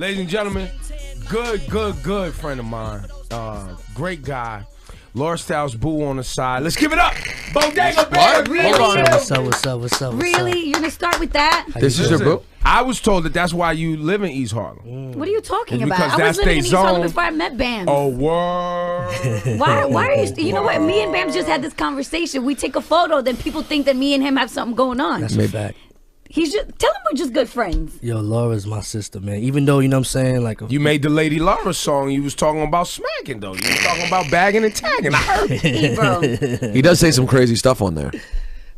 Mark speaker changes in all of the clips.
Speaker 1: Ladies and gentlemen, good friend of mine. Great guy. Laura Styles boo on the side. Let's give it up. Bodega Bamz.
Speaker 2: Really?
Speaker 3: What's up?
Speaker 2: Really? You're gonna start with that?
Speaker 1: This is your boo? I was told that that's why you live in East Harlem.
Speaker 2: What are you talking
Speaker 1: It's
Speaker 2: about?
Speaker 1: because
Speaker 2: I was
Speaker 1: that's
Speaker 2: living in
Speaker 1: they
Speaker 2: East Harlem
Speaker 1: zone.
Speaker 2: before I met Bamz.
Speaker 1: Oh, word.
Speaker 2: Why are you? You know what? Me and Bamz just had this conversation. We take a photo, then people think that me and him have something going on.
Speaker 3: That's a fact.
Speaker 2: He's just tell him we're just good friends.
Speaker 3: Yo, Laura's my sister, man. Even though, you know what I'm saying, like
Speaker 1: You made the Lady Laura song. You was talking about smacking, though. You was talking about bagging and tagging. I heard
Speaker 2: Hey, bro.
Speaker 4: He does say some crazy stuff on there.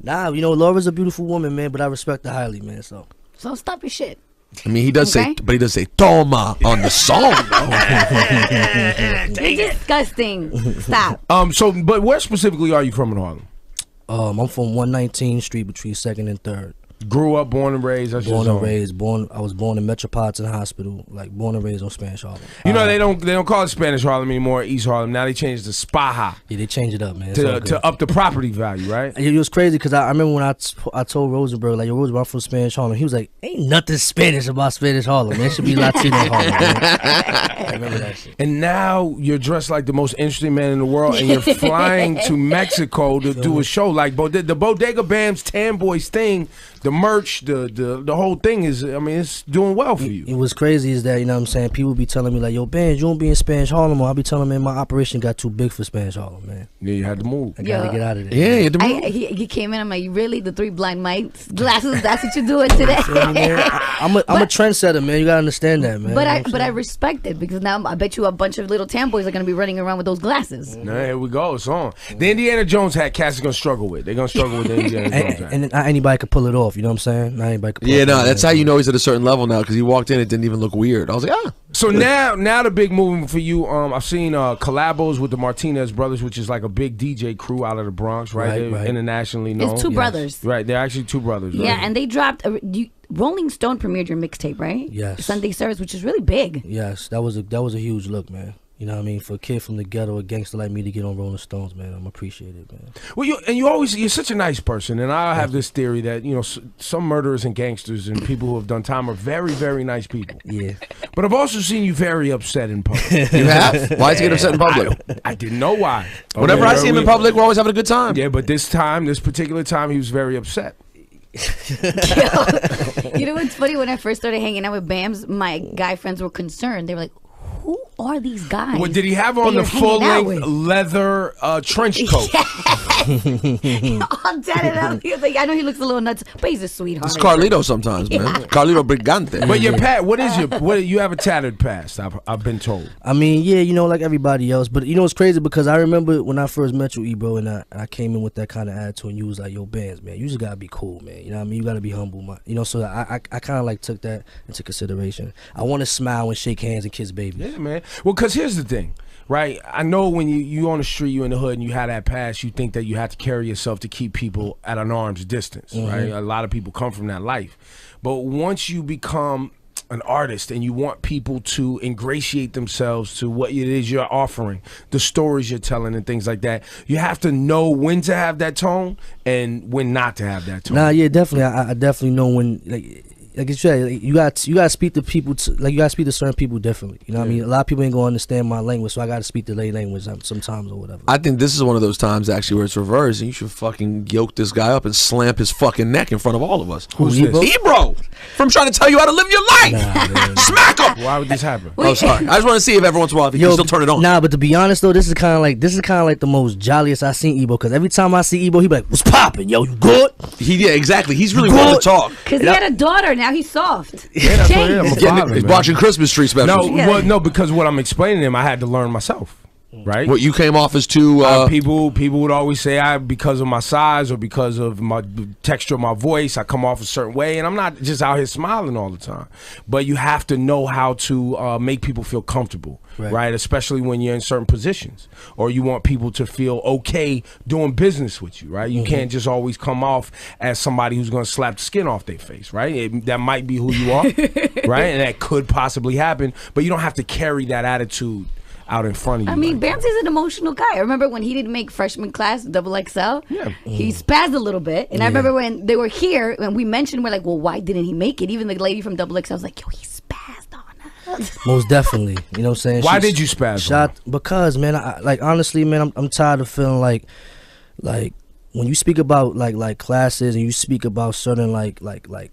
Speaker 3: Nah, you know, Laura's a beautiful woman, man, but I respect her highly, man. So
Speaker 2: stop your shit.
Speaker 4: I mean, he does
Speaker 2: Okay.
Speaker 4: say, but he does say "toma" on the song.
Speaker 2: You're disgusting. Stop.
Speaker 1: But where specifically are you from in Harlem?
Speaker 3: I'm from 119th Street between 2nd and 3rd.
Speaker 1: Grew up, born and raised. That's
Speaker 3: Born
Speaker 1: your
Speaker 3: and
Speaker 1: zone.
Speaker 3: raised. I was born in Metropolitan Hospital, like born and raised on Spanish Harlem.
Speaker 1: You know they don't call it Spanish Harlem anymore, East Harlem. Now they changed to Spaha
Speaker 3: Yeah, they changed it up, man. It's all good.
Speaker 1: to up the property value, right?
Speaker 3: It was crazy because I remember when I told Rosenberg, like, yo, Rosenberg, I'm from Spanish Harlem. He was like, ain't nothing Spanish about Spanish Harlem, man. It should be Latino Harlem, man. I remember that shit.
Speaker 1: And now you're dressed like the most interesting man in the world, and you're flying to Mexico to do a show. Like the Bodega Bamz Tan Boys thing, the merch, the whole thing is, I mean, it's doing well for you.
Speaker 3: It was crazy is that, you know what I'm saying, people be telling me like, yo, Bamz, you won't be in Spanish Harlem, or I'll be telling them, man, my operation got too big for Spanish Harlem, man.
Speaker 1: Yeah, you had to move.
Speaker 3: I gotta get out of there.
Speaker 4: Yeah, you had to move.
Speaker 2: He came in. I'm like, really? The 3 blind mice glasses? That's what you're doing today?
Speaker 3: I'm a trendsetter, man. You gotta understand that, man.
Speaker 2: But I respect it because now I bet you a bunch of little tan boys are gonna be running around with those glasses.
Speaker 1: Now, here we go. It's on. The Indiana Jones hat cats are gonna struggle with. They're gonna struggle with the Indiana Jones hat.
Speaker 3: And not anybody could pull it off. You know what I'm saying? Not anybody could pull
Speaker 4: Yeah,
Speaker 3: it
Speaker 4: no,
Speaker 3: off.
Speaker 4: that's how you know he's at a certain level now, because he walked in, it didn't even look weird. I was like, ah.
Speaker 1: So now the big movement for you, I've seen collabos with the Martinez brothers, which is like a big DJ crew out of the Bronx, right? They're
Speaker 3: Right.
Speaker 1: internationally known.
Speaker 2: It's two brothers.
Speaker 1: Right, they're actually two brothers, right?
Speaker 2: Yeah, and they dropped. Rolling Stone premiered your mixtape, right?
Speaker 3: Yes.
Speaker 2: Sunday Service, which is really big.
Speaker 3: Yes, that was a huge look, man. You know what I mean? For a kid from the ghetto, a gangster like me to get on Rolling Stones, man, I'm appreciated, man.
Speaker 1: Well, you're such a nice person, and I have this theory that some murderers and gangsters and people who have done time are very, very nice people.
Speaker 3: Yeah.
Speaker 1: But I've also seen you very upset in public.
Speaker 4: You have? Why does he get upset in public?
Speaker 1: I didn't know why.
Speaker 4: Whenever I see him in public, we're always having a good time.
Speaker 1: Yeah, but this particular time, he was very upset.
Speaker 2: You know what's funny? When I first started hanging out with Bamz, my guy friends were concerned. They were like, who are these guys?
Speaker 1: Well, did he have on
Speaker 2: that
Speaker 1: the
Speaker 2: you're hanging out
Speaker 1: full-length
Speaker 2: with?
Speaker 1: leather trench coat?
Speaker 2: I'm dead up. He was like, I know he looks a little nuts, but he's a sweetheart.
Speaker 4: It's Carlito sometimes, man. Carlito Brigante.
Speaker 1: But your you have a tattered past, I've been told.
Speaker 3: I mean, yeah, like everybody else. But you know what's crazy? Because I remember when I first met you, Ebro, and I came in with that kind of attitude, and you was like, yo, Bamz, man, you just gotta be cool, man. You know what I mean? You gotta be humble, man. So I kind of like took that into consideration. I want to smile and shake hands and kiss babies.
Speaker 1: Yeah, man. Well, because here's the thing, right? I know when you on the street, you in the hood, and you have that past, you think that you have to carry yourself to keep people at an arm's distance, right? A lot of people come from that life. But once you become an artist and you want people to ingratiate themselves to what it is you're offering, the stories you're telling and things like that, you have to know when to have that tone and when not to have that tone.
Speaker 3: Nah, yeah, definitely. I definitely know when, like you said, you got to speak to people, you got to speak to certain people differently. You know what I mean? A lot of people ain't gonna understand my language, so I got to speak the lay language sometimes or whatever.
Speaker 4: I think this is one of those times actually where it's reversed, and you should fucking yoke this guy up and slamp his fucking neck in front of all of us.
Speaker 1: Who's this?
Speaker 4: Ebro, from trying to tell you how to live your life.
Speaker 3: Nah,
Speaker 4: Smack him.
Speaker 1: Why would this happen?
Speaker 4: Oh, sorry. I just want to see if every once in a while if he can still turn it on.
Speaker 3: Nah, but to be honest though, this is kind of like the most jolliest I seen Ebro, because every time I see Ebro, he be like, "What's poppin', yo? You good?"
Speaker 4: Yeah, exactly. He's really willing to talk.
Speaker 2: Because he had a daughter, now he's soft.
Speaker 1: Yeah, that's what it is. I'm a father,
Speaker 4: He's
Speaker 1: man.
Speaker 4: watching Christmas tree specials.
Speaker 1: No, because what I'm explaining to him, I had to learn myself. Right.
Speaker 4: What you came off as too
Speaker 1: people would always say because of my size or because of my texture of my voice, I come off a certain way, and I'm not just out here smiling all the time. But you have to know how to make people feel comfortable, right? Especially when you're in certain positions, or you want people to feel okay doing business with you, right? You can't just always come off as somebody who's going to slap the skin off their face, right? That might be who you are, right? And that could possibly happen, but you don't have to carry that attitude out in front of you.
Speaker 2: I mean, Bamz is an emotional guy. I remember when he didn't make freshman class, XXL, he spazzed a little bit. And I remember when they were here, and we mentioned, we're like, well, why didn't he make it? Even the lady from XXL was like, yo, he spazzed on us.
Speaker 3: Most definitely. You know what I'm saying?
Speaker 1: Why did you spaz on her?
Speaker 3: Because, man, like honestly, man, I'm tired of feeling like when you speak about like classes and you speak about certain like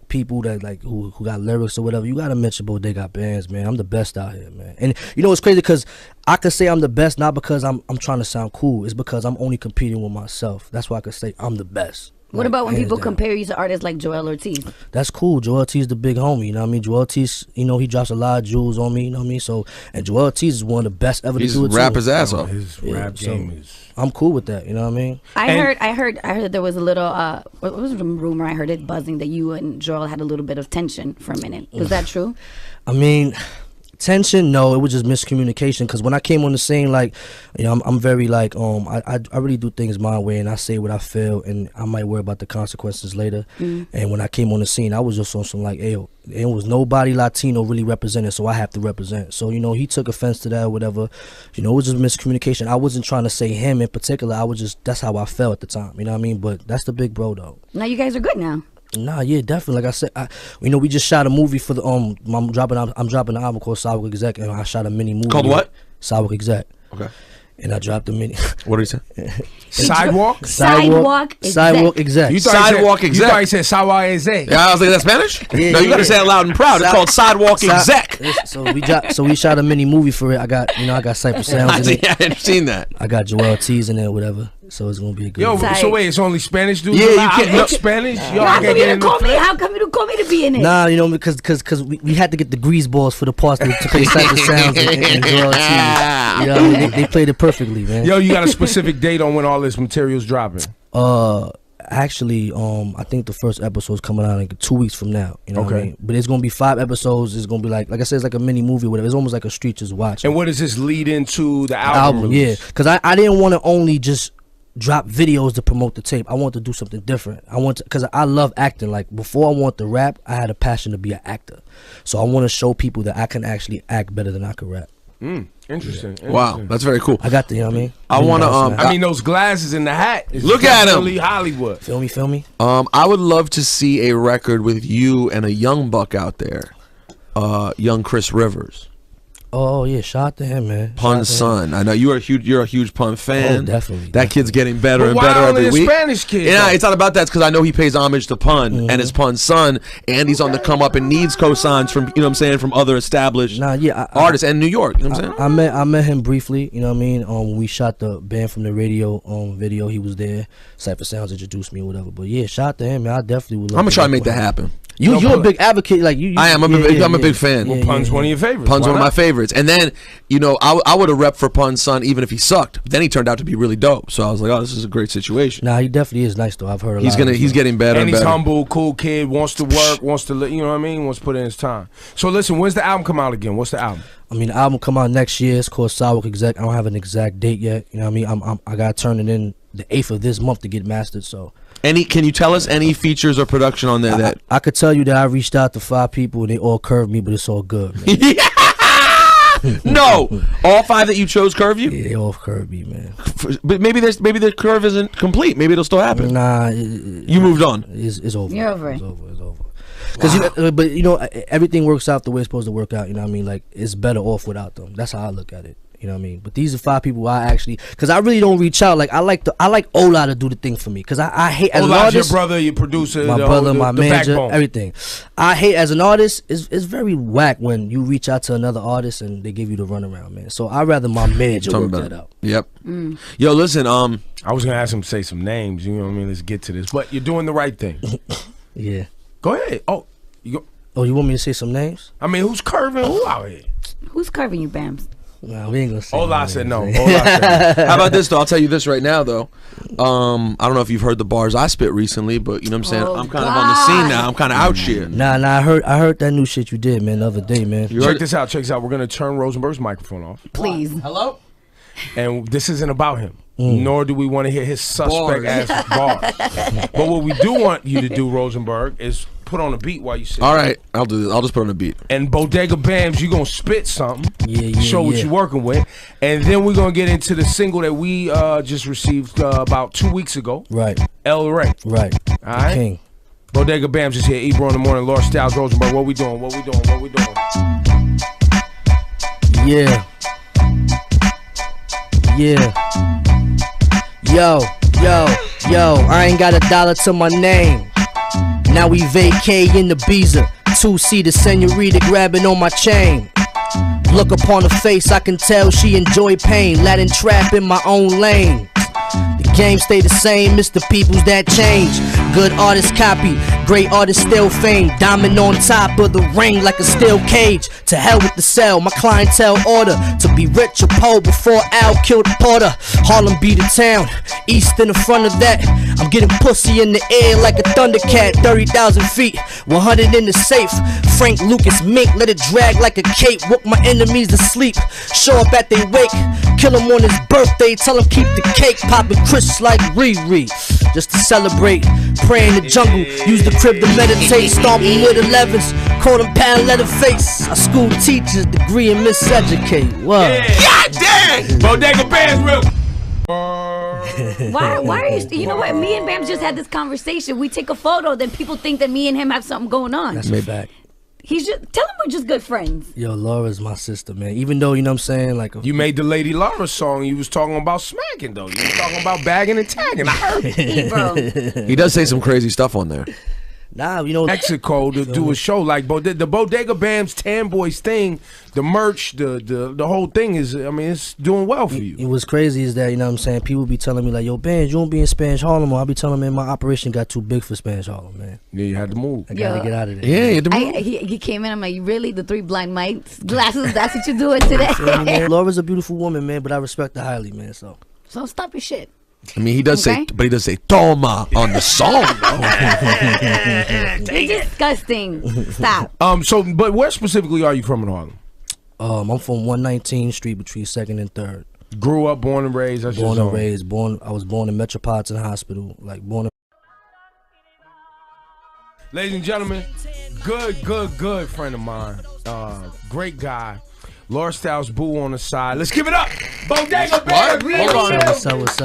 Speaker 3: people that like who got lyrics or whatever, you gotta mention Bodega Bamz, man. I'm the best out here, man. And you know it's crazy because I could say I'm the best not because I'm trying to sound cool. It's because I'm only competing with myself. That's why I could say I'm the best.
Speaker 2: What about when people compare you to artists like Joell Ortiz?
Speaker 3: That's cool. Joell Ortiz the big homie, you know what I mean? Joell Ortiz, you know, he drops a lot of jewels on me, you know what I mean? So, and Joell Ortiz is one of the best ever to do it.
Speaker 4: He's rap his ass off.
Speaker 1: His rap game is...
Speaker 3: I'm cool with that, you know what I mean?
Speaker 2: I heard there was a little, what was the rumor? I heard it buzzing that you and Joell had a little bit of tension for a minute. Was that true?
Speaker 3: I mean... Tension? No, it was just miscommunication. Because when I came on the scene, like, you know, I'm very like, I really do things my way, and I say what I feel, and I might worry about the consequences later. And when I came on the scene, I was just on some like, hey, there was nobody Latino really represented, so I have to represent. So, you know, he took offense to that or whatever. You know, it was just miscommunication. I wasn't trying to say him in particular. I was just, that's how I felt at the time. You know what I mean? But that's the big bro, though.
Speaker 2: Now you guys are good now.
Speaker 3: Nah, yeah, definitely. Like I said, you know, we just shot a movie for the I'm dropping an album called Sidewalk Exec, and I shot a mini movie
Speaker 4: called what?
Speaker 3: Sidewalk Exec.
Speaker 4: Okay.
Speaker 3: And I dropped a mini.
Speaker 4: What did he say?
Speaker 2: Sidewalk
Speaker 3: Exec.
Speaker 1: You
Speaker 4: Sidewalk Exec.
Speaker 1: You thought he said Sidewalk Exec.
Speaker 4: Yeah, I was like, that's Spanish?
Speaker 3: Yeah,
Speaker 4: no, you gotta say it loud and proud. It's called Sidewalk Exec.
Speaker 3: So we shot a mini movie for it. I got Cypher Sounds in it.
Speaker 4: I hadn't seen that.
Speaker 3: I got Joell Ortiz in there, whatever. So it's gonna be a good.
Speaker 1: Yo, so wait, it's only Spanish dudes?
Speaker 4: Yeah, you can't
Speaker 1: look Spanish. Yo,
Speaker 2: how come you don't call me to be in it?
Speaker 3: Nah, you know, because we had to get the grease balls for the parts to play Cypher Sounds and Joell Ortiz. You know, I mean, they played it perfectly, man.
Speaker 1: Yo, you got a specific date on when all this material's dropping?
Speaker 3: Actually, I think the first episode's coming out like 2 weeks from now. You know what I mean? But it's gonna be 5 episodes. It's gonna be like I said, it's like a mini movie or whatever. It's almost like a street just watch.
Speaker 1: And what does this lead into the album?
Speaker 3: Yeah, because I didn't want to only just drop videos to promote the tape. I want to do something different. I want to, because I love acting. Like before I want to rap, I had a passion to be an actor. So I want to show people that I can actually act better than I can rap.
Speaker 1: Interesting.
Speaker 4: Wow, that's very cool.
Speaker 3: I got the, you know what I mean?
Speaker 4: I want to
Speaker 1: I mean, those glasses in the hat.
Speaker 4: Look at him.
Speaker 1: Hollywood.
Speaker 3: Feel me?
Speaker 4: I would love to see a record with you and a young buck out there. Young Chris Rivers.
Speaker 3: Oh yeah, shout out to him, man.
Speaker 4: Pun's son. I know you're a huge Pun fan.
Speaker 3: Oh, definitely.
Speaker 4: That kid's getting better and
Speaker 1: why
Speaker 4: better
Speaker 1: only
Speaker 4: every
Speaker 1: a
Speaker 4: week.
Speaker 1: Spanish kid?
Speaker 4: Yeah, it's not about that. It's because I know he pays homage to Pun and it's Pun's son, and he's on the come up and needs cosigns from, you know what I'm saying, from other established artists and New York. You know what I'm saying?
Speaker 3: I met him briefly. You know what I mean? When we shot the Band from the Radio video, he was there. Cypher Sounds introduced me or whatever. But yeah, shout out to him, man. I definitely would.
Speaker 4: I'm gonna try to make that happen.
Speaker 3: You're a big advocate, like you.
Speaker 4: I am. I'm a big fan.
Speaker 1: Well, Pun's one of your favorites.
Speaker 4: Pun's one of my favorites. And then, you know, I would have repped for Pun's son even if he sucked. Then he turned out to be really dope. So I was like, oh, this is a great situation.
Speaker 3: Nah, he definitely is nice though. I've heard a lot.
Speaker 4: He's getting better and
Speaker 1: he's
Speaker 4: better.
Speaker 1: humble, cool kid, wants to work, wants to, you know what I mean, wants to put in his time. So listen, when's the album come out again? What's the album?
Speaker 3: I mean, the album come out next year. It's called Sidewalk Exec. I don't have an exact date yet. You know what I mean? I got to turn it in the 8th of this month to get mastered. So.
Speaker 4: Can you tell us any features or production on there that
Speaker 3: I could tell you that I reached out to 5 people and they all curved me, but it's all good, man.
Speaker 4: No, all 5 that you chose curve you?
Speaker 3: Yeah, they all curved me, man.
Speaker 4: But maybe the curve isn't complete. Maybe it'll still happen.
Speaker 3: Nah,
Speaker 4: you moved on.
Speaker 3: It's over.
Speaker 2: You're over it.
Speaker 3: It's over. Because but you know, everything works out the way it's supposed to work out. You know what I mean? Like it's better off without them. That's how I look at it. You know what I mean? But these are 5 people I actually, because I really don't reach out. Like I like Ola to do the thing for me, because I hate as an artist.
Speaker 1: your brother, your producer,
Speaker 3: my brother, my manager,
Speaker 1: backbone.
Speaker 3: everything. I hate as an artist. It's very whack when you reach out to another artist and they give you the runaround, man. So I'd rather my manager work that out.
Speaker 4: Yep. Yo, listen.
Speaker 1: I was gonna ask him to say some names. You know what I mean? Let's get to this. But you're doing the right thing.
Speaker 3: Yeah.
Speaker 1: Go ahead. Oh, you
Speaker 3: want me to say some names?
Speaker 1: I mean, who's curving who out here?
Speaker 2: Who's curving you, Bamz?
Speaker 3: Nah, we ain't gonna say.
Speaker 1: Ola said no. How
Speaker 4: about this though? I'll tell you this right now though. I don't know if you've heard the bars I spit recently, but you know what I'm saying. I'm kind of on the scene now. I'm kind of out here.
Speaker 3: Nah. I heard that new shit you did, man, the other day, man.
Speaker 1: Check this out. We're gonna turn Rosenberg's microphone off.
Speaker 2: Please.
Speaker 4: Hello.
Speaker 1: And this isn't about him. Nor do we want to hear his suspect ass bars. But what we do want you to do, Rosenberg, is put on a beat while you sit.
Speaker 4: All right, I'll do this. I'll just put on a beat.
Speaker 1: And Bodega Bamz, you gonna spit something.
Speaker 3: Yeah.
Speaker 1: Show what you're working with. And then we're gonna get into the single that we just received about 2 weeks ago.
Speaker 3: Right.
Speaker 1: El Rey.
Speaker 3: Right.
Speaker 1: All right.
Speaker 3: King.
Speaker 1: Bodega Bamz is here. Ebro in the morning. Lord Styles, Rosenberg. What we doing?
Speaker 3: Yeah. Yeah. Yo, I ain't got $1 to my name. Now we vacay in the Biza. 2-seater senorita grabbing on my chain. Look upon her face, I can tell she enjoy pain. Latin trap in my own lane. The game stay the same, Mr. Peoples that change. Good artist copy, great artist still fame. Diamond on top of the ring like a steel cage. To hell with the cell, my clientele order to be rich or poor before Al killed Porter. Harlem be the town, east in the front of that. I'm getting pussy in the air like a Thundercat. 30,000 feet, 100 in the safe. Frank Lucas Mink, let it drag like a cape. Woke my enemies to sleep, show up at they wake. Kill him on his birthday, tell him keep the cake. Popping crisps like Riri, just to celebrate. Pray in the jungle, use the crib to meditate. Stomping with 11s, call them pound letter face. I school teachers, degree and miseducate. What?
Speaker 4: God dang!
Speaker 1: Bodega Bamz real.
Speaker 2: Why are you know what? Me and Bamz just had this conversation. We take a photo, then people think that me and him have something going on.
Speaker 3: That's me back.
Speaker 2: He's just tell him we're just good friends.
Speaker 3: Yo, Laura's my sister, man. Even though, you know what I'm saying, like
Speaker 1: you made the Lady Laura song. You was talking about smacking though. You was talking about bagging and tagging. I heard
Speaker 2: Hey, bro.
Speaker 4: He does say some crazy stuff on there.
Speaker 3: Nah, you know,
Speaker 1: Mexico to do a show like the Bodega Bamz Tan Boys thing, the merch, the whole thing is, I mean, it's doing well for you.
Speaker 3: What's crazy is that, you know what I'm saying, people be telling me like, yo, Bamz, you don't be in Spanish Harlem. Or I be telling them, man, my operation got too big for Spanish Harlem, man.
Speaker 1: Yeah, you had to move.
Speaker 3: I gotta get out of there.
Speaker 4: Yeah, you had to move.
Speaker 2: He came in, I'm like, really? The 3 blind mics, glasses, that's what you're doing today?
Speaker 3: Yeah, man, Laura's a beautiful woman, man, but I respect her highly, man, so
Speaker 2: stop your shit.
Speaker 4: I mean, he does say, but he does say "toma" on the song.
Speaker 2: You're disgusting. Stop.
Speaker 1: But where specifically are you from in Harlem?
Speaker 3: I'm from 119th Street between 2nd and 3rd.
Speaker 1: Grew up, born and raised. That's
Speaker 3: born and raised. I was born in Metropolitan Hospital. Like born.
Speaker 1: Ladies and gentlemen, good friend of mine. Great guy. Laura Styles Boo on the side. Let's give it up. Bodega Bamz.
Speaker 2: Really?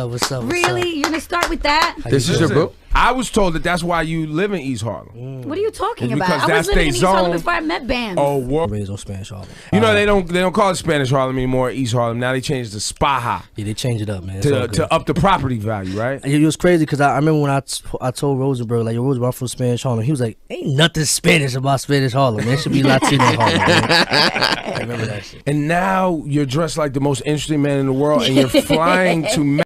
Speaker 3: What's up?
Speaker 2: Really? You're gonna start with that?
Speaker 4: This is your boo?
Speaker 1: I was told that that's why you live in East Harlem.
Speaker 2: What are you talking
Speaker 1: It's
Speaker 2: about?
Speaker 1: because
Speaker 2: I was
Speaker 1: that's
Speaker 2: living
Speaker 1: they
Speaker 2: in East Harlem
Speaker 1: zone.
Speaker 2: before I met Bamz.
Speaker 1: Oh, what?
Speaker 3: Raised on Spanish Harlem.
Speaker 1: You know they don't call it Spanish Harlem anymore. East Harlem now they changed to Spaha.
Speaker 3: Yeah, they changed it up, man.
Speaker 1: To up the property value, right?
Speaker 3: It was crazy because I remember when I told Rosenberg, like, yo, Rosenberg, I'm from Spanish Harlem. He was like, ain't nothing Spanish about Spanish Harlem, man. It should be Latino Harlem, man. I remember that shit.
Speaker 1: And now you're dressed like the most interesting man in the world, and you're flying to